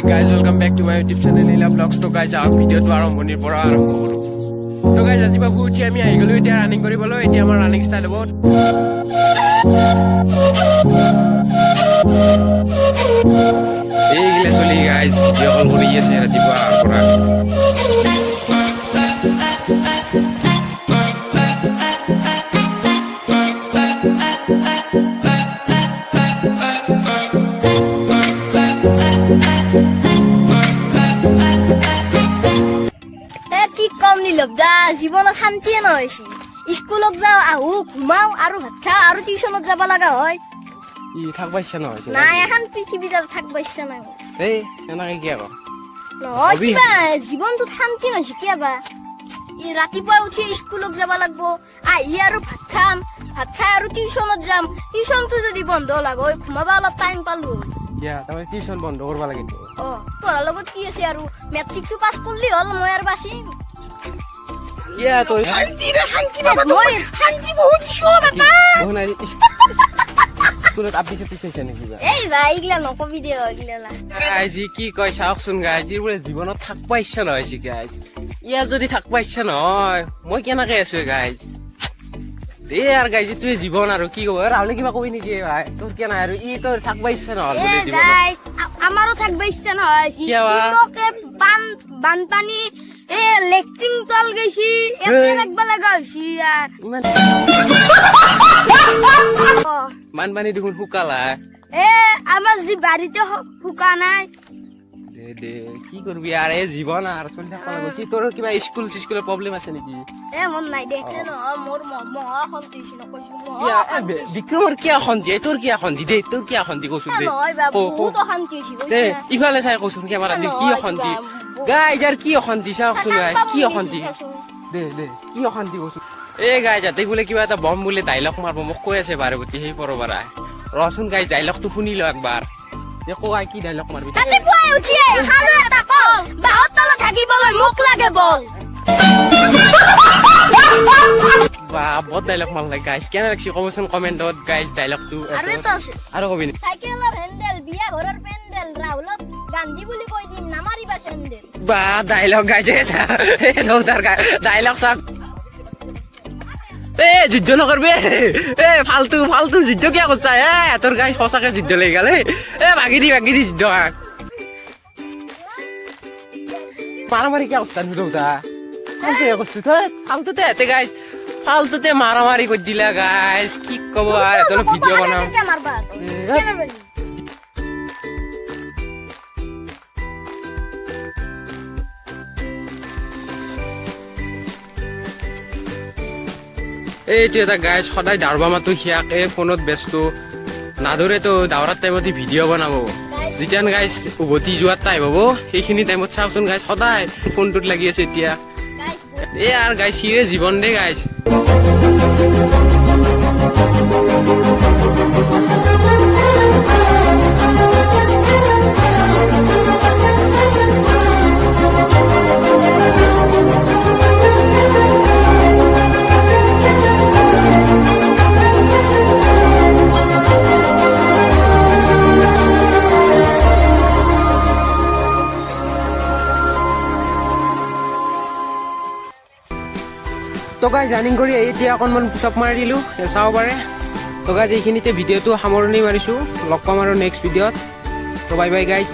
guys, welcome back to my YouTube channel Leela Vlogs. So guys, our video to আৰম্ভণিৰ পৰা আৰম্ভ কৰো. So guys, আজিবা উঠি আমি আহি গলো এতিয়া ৰানিং কৰিবলৈ. এতিয়া আমাৰ ৰানিং ষ্টাৰ্ট হ'ব. এইগিলা চলি guys, ভিডিঅ' কল কৰি আছে ৰাতিপুৱাৰ পৰা. জীৱনত শান্তিয়ে নহৈছে স্কুলত যাওঁ আহো ঘুমাও আৰু ভাত খাওঁ আৰু টিউচনত যাব লগা হয় ই থাকবা ইচ্ছা নহয় নাই এখন পৃথিৱীত থাকবা ইচ্ছা নাই এই এনেকে কি আকৌ নহয় কিবা জীৱনটোত শান্তি নহৈছে কিবা ই ৰাতিপুৱা উঠি স্কুলত যাব লাগব আহি আৰু ভাত খাম ভাত খাই আৰু টিউচনত যাম টিউচনটো যদি বন্ধ লাগো ঘুমাবা অলপ টাইম পালো তাৰমানে টিউচন বন্ধ কৰিব লাগে পঢ়াৰ লগত কি আছে আৰু মেট্ৰিকটো পাছ কৰিলে হ'ল মই আৰু বাচিম জীৱনত থাকবা ইচ্ছা নহয় গাইজ ইয়াত যদি থাকবা ইচ্ছা নহয় মই কেনেকে আছো গাইজ এই আৰু গাইজ তুই জীৱন আৰু কি কব ৰাহুলে কিবা কবি নেকি ভাই তোৰ কিয় নাই আৰু ই তোৰ থাকবা ইচ্ছা নহল আমাৰো থাকবা ইচ্ছা নহয় বানপানী লেকটিং চল গৈছি ৰাখবা লগা হৈছি বানপানী দেখোন শুকালা আমাৰ যি বাৰীতে শুকা নাই কি করবি আর এই জীবন আর চলি থাকবা লাগব কি তোর কিবা স্কুলের প্রবলেম আছে নাকি মন নাই দেখে ন মোর মহা শান্তি ছিল কইছো বিক্রমর কি শান্তি তোর কি শান্তি দে তোর কি শান্তি কইছো দে নহয় বাবু বহুত শান্তি ছিল দে ইফালে চাই কইছো ক্যামেরা দে কি শান্তি গাইজ আর কি শান্তি চাওকচোন গাইজ কি শান্তি দে দে কি শান্তি কইছো এই গাইজ যাতে বলে কিবা এটা বম বলে ডাইলগ মারব মোক কই আছে বারে গতি সেই পরবারা রসুন গাইজ ডাইলগটো শুনি ল একবার দেখো আই কি ডাইলগ মারবি তাতে পুৱাই উঠি খালো এটা কল বাহত তলত থাকিবলৈ মুখ লাগে বল বা বহুত ডাইলগ মাল লাগে গাইজ কেনে লাগছি কবচোন কমেন্টত গাইজ ডাইলগটো আৰু এটা আছে আৰু কবি নি সাইকেলৰ হেন্ডেল বিয়া ঘৰৰ পেন্ডেল ৰাহুলক গান্ধী বুলি কৈ দিম নামাৰিবা চেন্ডেল বা ডাইলগ গাইজ এ নৌতাৰ ডাইলগ সব যুদ্ধ নকৰবি ফালতু ফালতু যুদ্ধ কিয় করছা তোর গাই সঁচাকে যুদ্ধ লেগে গেল ভাগি দি যুদ্ধ মারামারি কিয় করছা নৌতা করছো ফালতুতে এতে গাইজ ফালতুতে মারামারি করে দিলা গাইজ কি কব আর এত ভিডিও বানাও এইটো এটা গাইজ সদায় দাউৰবা মাতো সিয়াক ফোনত ব্যস্ত নাদৰে তো দাউৰাৰ টাইমত ভিডিঅ' বনাব যেতিয়া গাইজ উভতি যোৱাৰ টাইম হ'ব সেইখিনি টাইমত চাওকচোন গাইজ সদায় ফোনটোত লাগি আছে এতিয়া এই আৰু গাইজ সিৰে জীৱন দে গাইজ তো গাইজ ৰানিং কৰি এতিয়া অকণমান পুচাপ মাৰি দিলোঁ চাব পাৰে তো গাইজ এইখিনিতে ভিডিঅ'টো সামৰণি মাৰিছোঁ লগ পাম আৰু নেক্সট ভিডিঅ'ত তো বাই বাই গাইজ